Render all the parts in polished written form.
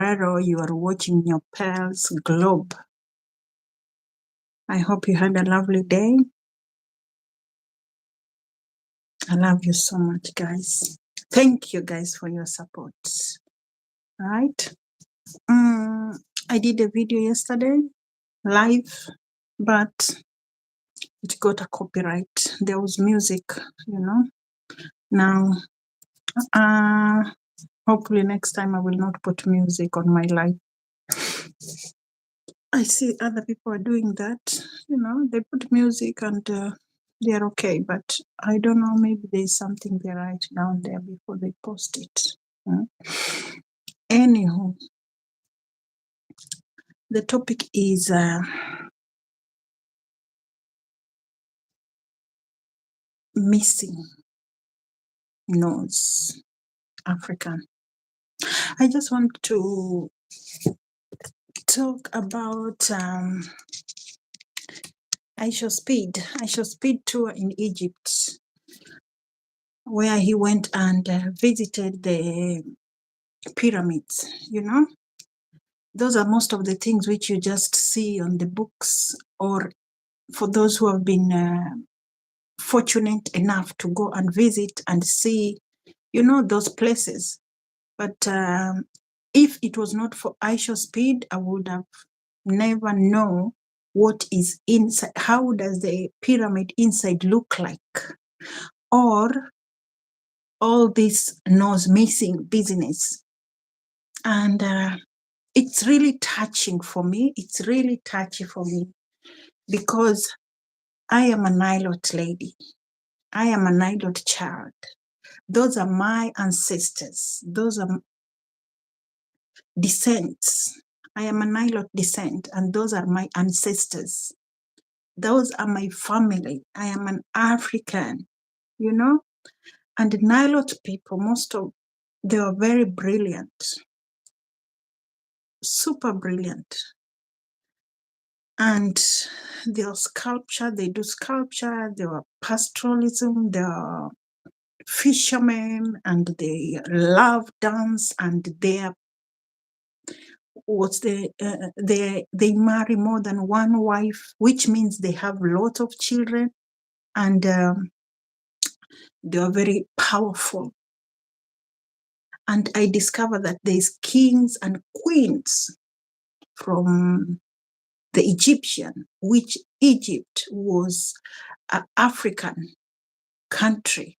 Orerro, you are watching your Pearls Globe. I hope you had a lovely day. I love you so much, guys. Thank you, guys, for your support. Right? I did a video yesterday, live, but it got a copyright. There was music, Now, hopefully next time I will not put music on my live. I see other people are doing that, they put music and they're okay, but I don't know, maybe there's something they write down there before they post it. Anywho, the topic is missing nose, African. I just want to talk about Aisha Speed tour in Egypt, where he went and visited the pyramids, Those are most of the things which you just see on the books, or for those who have been fortunate enough to go and visit and see, those places. But if it was not for Aisha Speed, I would have never known what is inside. How does the pyramid inside look like? Or all this nose missing business. And it's really touching for me. It's really touchy for me because I am a Nilot lady. I am a Nilot child. Those are my ancestors. Those are descents. I am a Nilot descent, and those are my ancestors. Those are my family. I am an African, And the Nilot people, they are very brilliant, super brilliant. And their sculpture, they do sculpture, they are pastoralism, they are fishermen, and they love dance, and they marry more than one wife, which means they have lots of children, and they are very powerful. And I discovered that there's kings and queens from the Egyptian, which Egypt was an African country.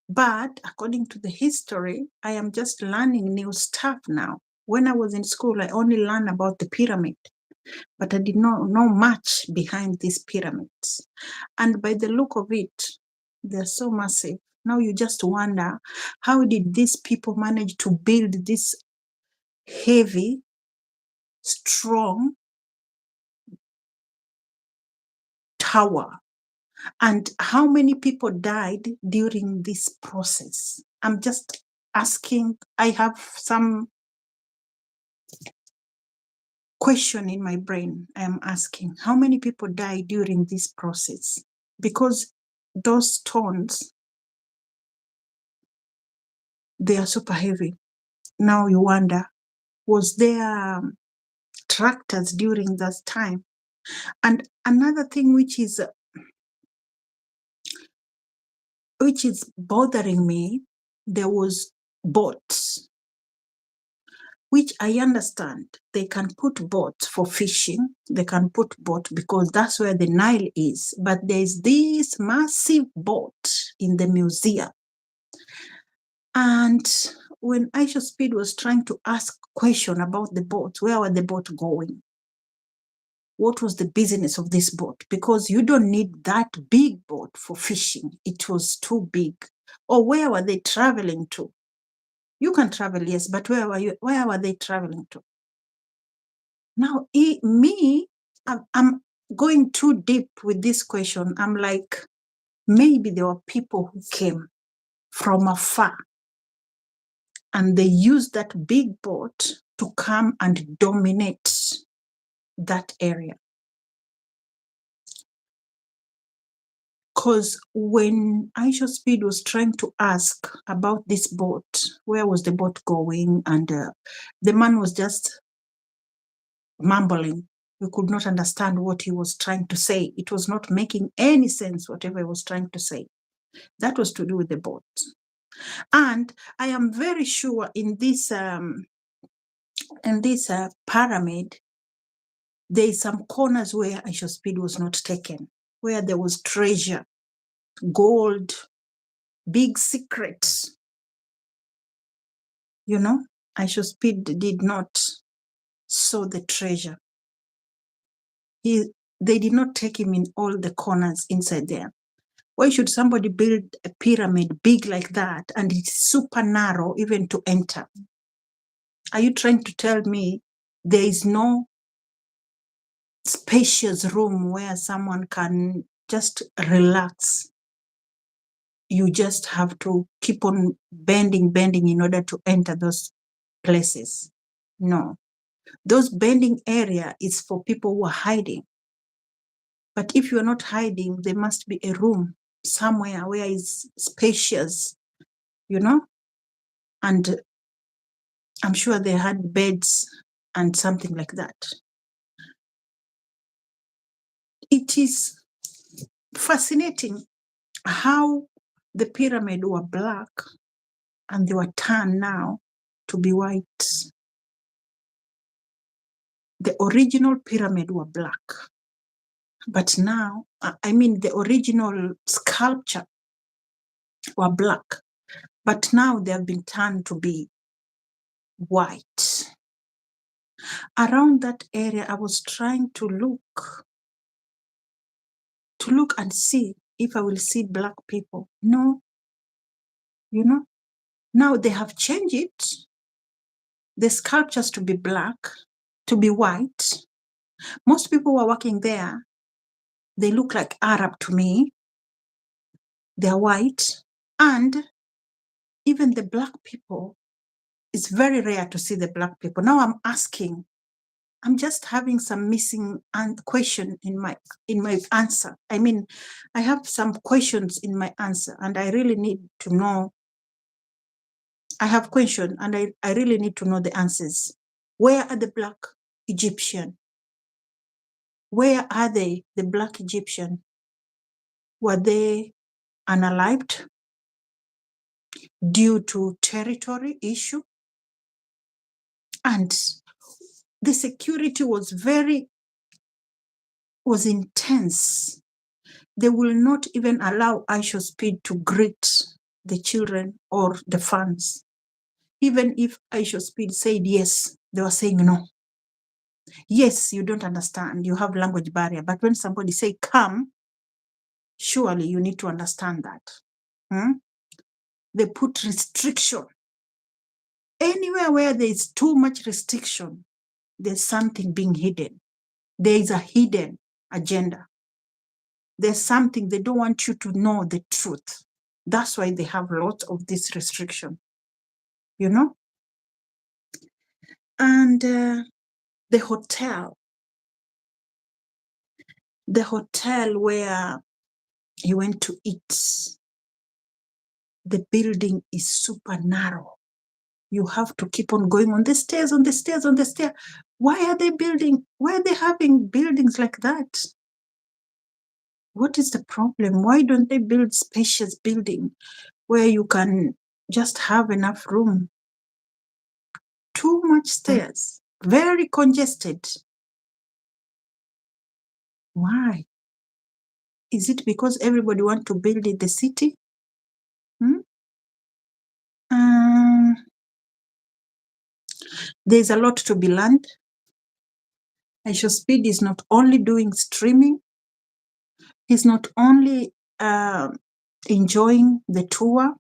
But according to the history, I am just learning new stuff now. When I was in school, I only learned about the pyramid, but I did not know much behind these pyramids. And by the look of it, they're so massive. Now you just wonder, how did these people manage to build this heavy, strong tower? And how many people died during this process? I'm just asking. I have some question in my brain. I am asking, how many people died during this process? Because those stones, they are super heavy. Now you wonder, was there tractors during that time? And another thing which is bothering me, there was boats, which I understand. They can put boats for fishing. They can put boat because that's where the Nile is. But there's this massive boat in the museum. And when Aisha Speed was trying to ask question about the boat, where were the boat going? What was the business of this boat? Because you don't need that big boat for fishing. It was too big. Or where were they traveling to? You can travel, yes, but where were they traveling to? Now, I'm going too deep with this question. I'm like, maybe there were people who came from afar and they used that big boat to come and dominate that area. Because when Aisha Speed was trying to ask about this boat, where was the boat going? And the man was just mumbling. We could not understand what he was trying to say. It was not making any sense, whatever he was trying to say. That was to do with the boat. And I am very sure in this pyramid, there is some corners where Aisha Speed was not taken, where there was treasure, gold, big secrets. You know, Aisha Speed did not saw the treasure. They did not take him in all the corners inside there. Why should somebody build a pyramid big like that and it's super narrow even to enter? Are you trying to tell me there is no spacious room where someone can just relax? You just have to keep on bending in order to enter those places. No. Those bending area is for people who are hiding. But if you're not hiding, there must be a room somewhere where it's spacious, you know? And I'm sure they had beds and something like that. It is fascinating how the pyramid were black and they were turned now to be white. The original pyramid were black. But now, the original sculpture were black. But now they have been turned to be white. Around that area, I was trying to look and see if I will see black people. No, you know, now they have changed it, the sculptures to be black, to be white. Most people who are working there, they look like Arab to me. They're white. And even the black people, it's very rare to see the black people. Now I'm just having some missing question in my answer. I have some questions in my answer and I really need to know. I have questions and I really need to know the answers. Where are the black Egyptian? Where are they, the black Egyptian? Were they unalived due to territory issue? And the security was intense. They will not even allow Aisha Speed to greet the children or the fans. Even if Aisha Speed said yes, they were saying no. Yes, you don't understand, you have language barrier, but when somebody say come, surely you need to understand that. They put restriction. Anywhere where there is too much restriction, there's something being hidden. There is a hidden agenda. There's something they don't want you to know the truth. That's why they have lots of this restriction, you know? And the hotel where he went to eat, the building is super narrow. You have to keep on going on the stairs. Why are they having buildings like that? What is the problem? Why don't they build spacious building where you can just have enough room? Too much stairs, very congested. Why? Is it because everybody wants to build in the city? There's a lot to be learned. Aisha Speed is not only doing streaming, he's not only enjoying the tour,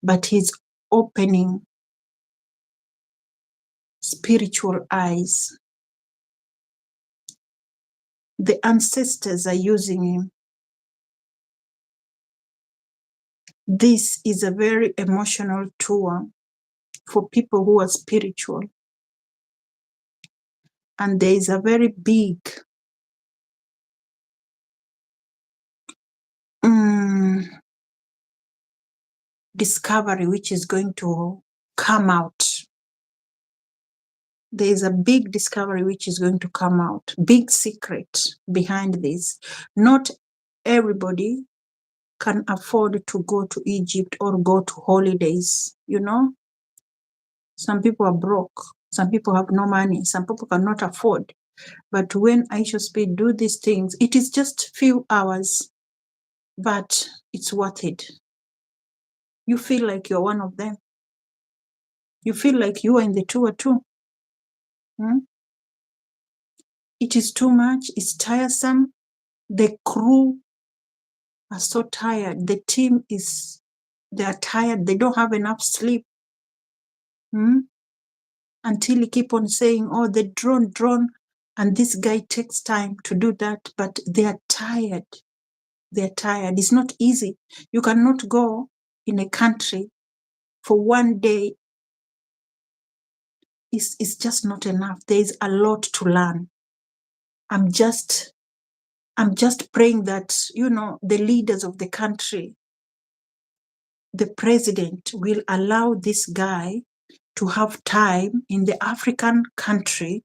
but he's opening spiritual eyes. The ancestors are using him. This is a very emotional tour for people who are spiritual. And there is a very big discovery which is going to come out. There is a big discovery which is going to come out, big secret behind this. Not everybody can afford to go to Egypt or go to holidays, you know. Some people are broke, some people have no money, some people cannot afford. But when Aisha Speed do these things, it is just few hours, but it's worth it. You feel like you're one of them. You feel like you are in the tour too. It is too much. It's tiresome. The crew are so tired. The team they are tired. They don't have enough sleep. Until you keep on saying, oh, the drone. And this guy takes time to do that. But they are tired. They're tired. It's not easy. You cannot go in a country for one day. It's just not enough. There is a lot to learn. I'm just praying that, you know, the leaders of the country, the president will allow this guy to have time in the African country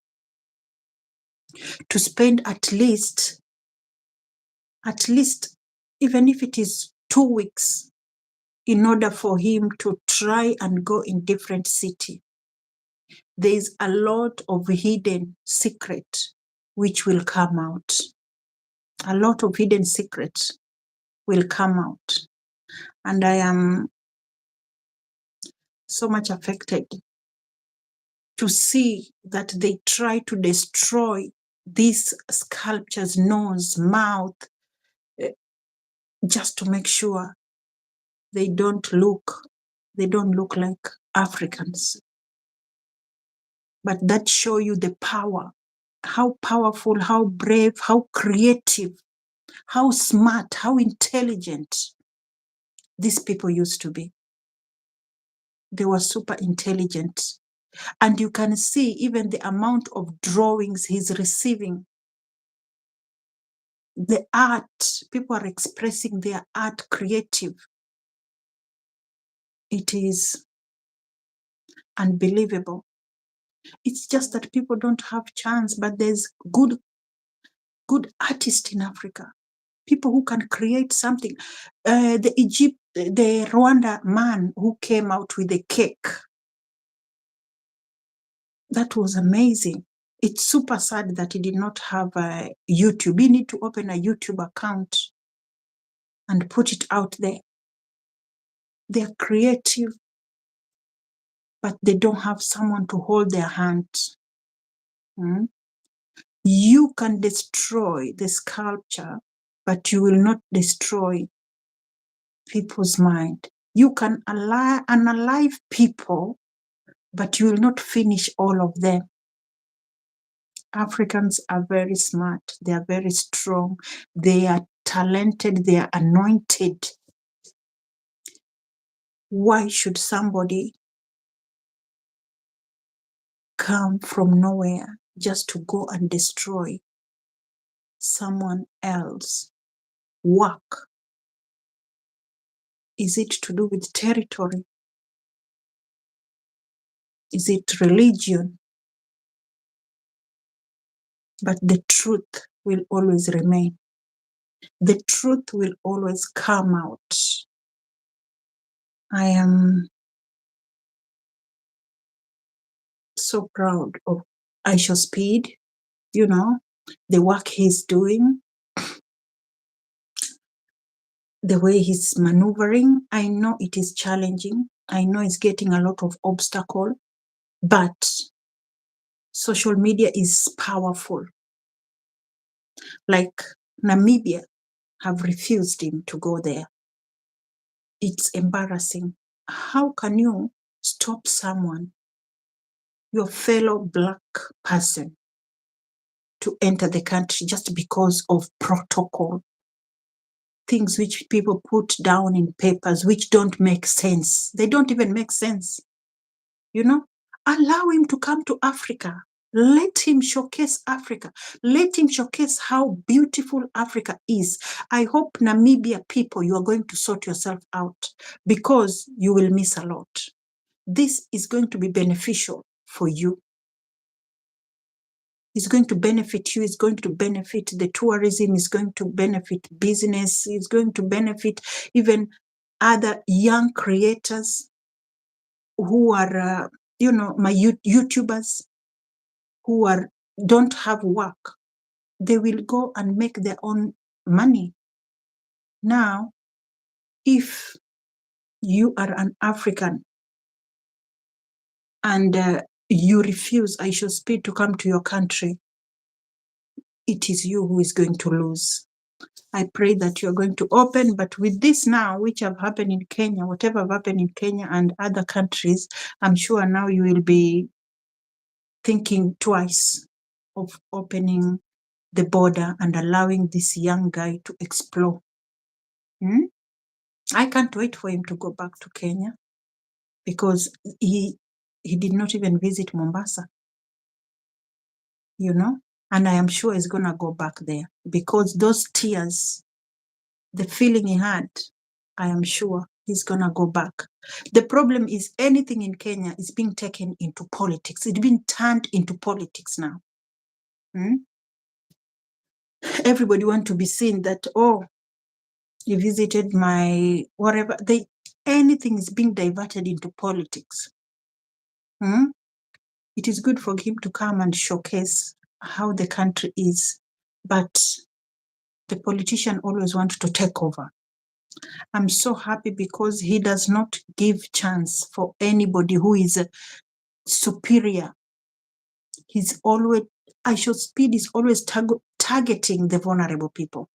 to spend at least, even if it is 2 weeks, in order for him to try and go in different city. There is a lot of hidden secret which will come out. A lot of hidden secrets will come out. And I am so much affected to see that they try to destroy these sculptures, nose, mouth, just to make sure they don't look like Africans. But that show you the power, how powerful, how brave, how creative, how smart, how intelligent these people used to be. They were super intelligent. And you can see even the amount of drawings he's receiving. The art, people are expressing their art creative. It is unbelievable. It's just that people don't have chance, but there's good artists in Africa. People who can create something. The Rwanda man who came out with a cake. That was amazing. It's super sad that he did not have a YouTube. He need to open a YouTube account and put it out there. They're creative, but they don't have someone to hold their hand. You can destroy the sculpture, but you will not destroy people's mind. You can unalive people, but you will not finish all of them. Africans are very smart. They are very strong. They are talented. They are anointed. Why should somebody come from nowhere just to go and destroy someone else's work? Is it to do with territory? Is it religion? But the truth will always remain. The truth will always come out. I am so proud of Aisha Speed, you know, the work he's doing, the way he's maneuvering. I know it is challenging. I know it's getting a lot of obstacle, but social media is powerful. Like Namibia have refused him to go there. It's embarrassing. How can you stop someone, your fellow Black person, to enter the country just because of protocol? Things which people put down in papers which don't make sense. They don't even make sense. You know, allow him to come to Africa. Let him showcase Africa. Let him showcase how beautiful Africa is. I hope Namibia people, you are going to sort yourself out because you will miss a lot. This is going to be beneficial for you. It's going to benefit you. It's going to benefit the tourism. It's going to benefit business. It's going to benefit even other young creators who are, my YouTubers who don't have work. They will go and make their own money. Now, if you are an African and you refuse, I shall speak to come to your country, it is you who is going to lose. I pray that you're going to open, but with this now, which have happened in Kenya, whatever have happened in Kenya and other countries, I'm sure now you will be thinking twice of opening the border and allowing this young guy to explore. I can't wait for him to go back to Kenya because he did not even visit Mombasa, and I am sure he's going to go back there because those tears, the feeling he had, I am sure he's going to go back. The problem is anything in Kenya is being taken into politics. It's been turned into politics now. Everybody want to be seen that, oh, he visited my whatever. Anything is being diverted into politics. It is good for him to come and showcase how the country is, but the politician always wants to take over. I'm so happy because he does not give chance for anybody who is superior. He's always, Speed is always targeting the vulnerable people.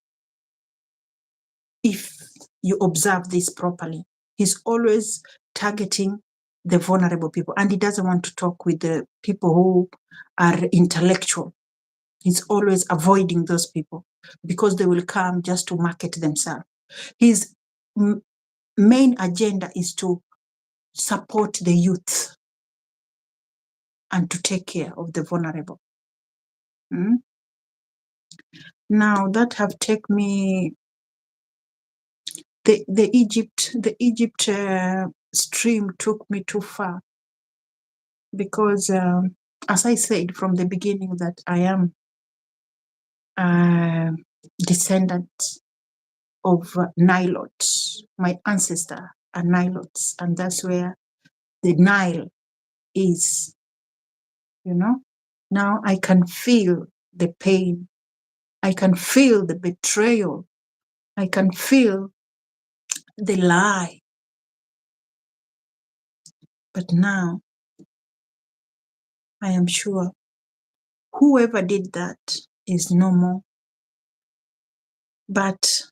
If you observe this properly, he's always targeting the vulnerable people, and he doesn't want to talk with the people who are intellectual. He's always avoiding those people because they will come just to market themselves. His main agenda is to support the youth and to take care of the vulnerable. Now that have taken me, the Egypt stream took me too far because, as I said from the beginning, that I am a descendant of Nilotes. My ancestors are Nilotes, and that's where the Nile is, Now I can feel the pain. I can feel the betrayal. I can feel the lie. But now I am sure whoever did that is no more. But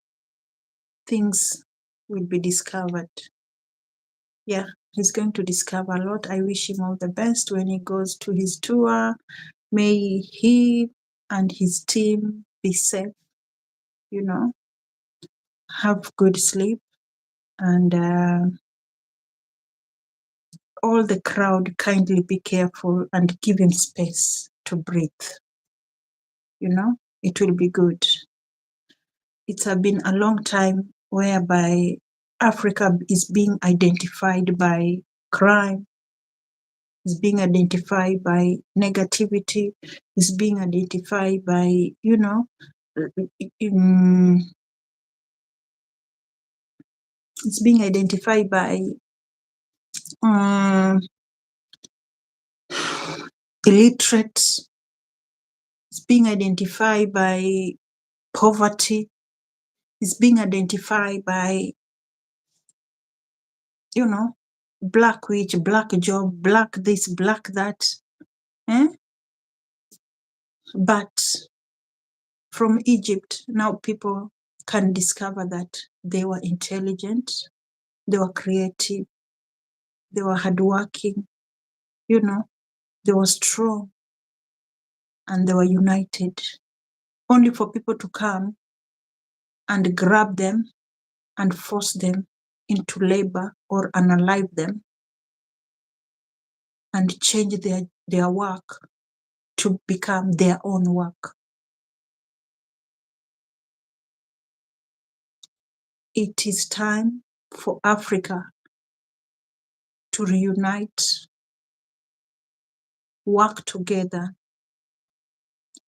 things will be discovered. Yeah, he's going to discover a lot. I wish him all the best when he goes to his tour. May he and his team be safe, have good sleep, and all the crowd kindly be careful and give him space to breathe. It will be good. It's been a long time whereby Africa is being identified by crime, is being identified by negativity, is being identified by, it's being identified by illiterate, it's being identified by poverty, it's being identified by, black witch, black job, black this, black that. But from Egypt, now people can discover that they were intelligent, they were creative, they were hardworking, they were strong, and they were united. Only for people to come and grab them and force them into labor or unalive them and change their work to become their own work. It is time for Africa to reunite, work together,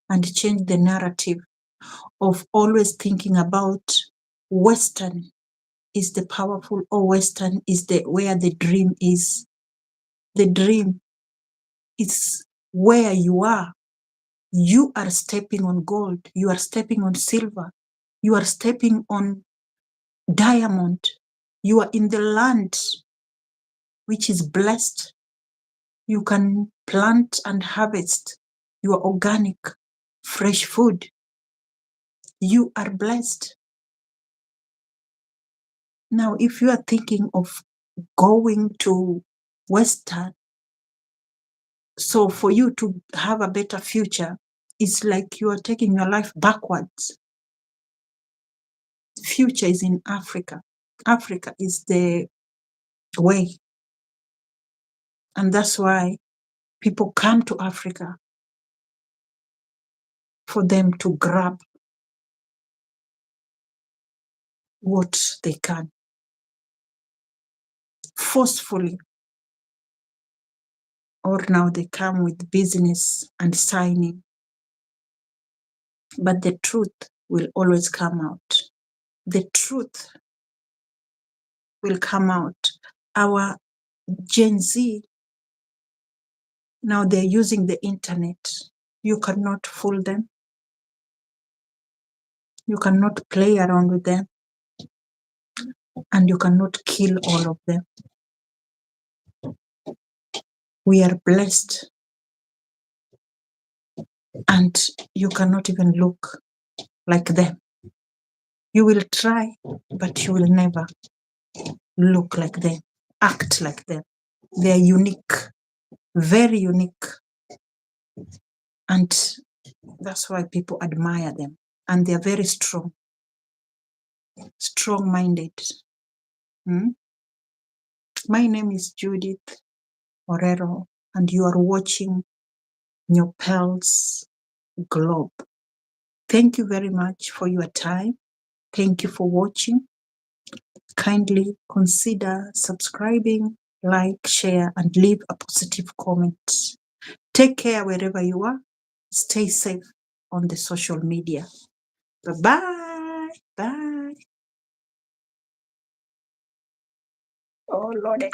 and change the narrative of always thinking about Western is the powerful, or Western is the where the dream is. The dream is where you are. You are stepping on gold. You are stepping on silver. You are stepping on diamond. You are in the land which is blessed. You can plant and harvest your organic, fresh food. You are blessed. Now, if you are thinking of going to Western, so for you to have a better future, it's like you are taking your life backwards. Future is in Africa. Africa is the way. And that's why people come to Africa, for them to grab what they can forcefully, or now they come with business and signing. But the truth will always come out. The truth will come out. Our Gen Z, now they're using the internet. You cannot fool them. You cannot play around with them. And you cannot kill all of them. We are blessed. And you cannot even look like them. You will try, but you will never look like them, act like them. They are unique, very unique. And that's why people admire them. And they are very strong, strong-minded. My name is Judith Orero, and you are watching Nyopel's Globe. Thank you very much for your time. Thank you for watching. Kindly consider subscribing, like, share, and leave a positive comment. Take care wherever you are. Stay safe on the social media. Bye-bye. Bye. Oh, Lord.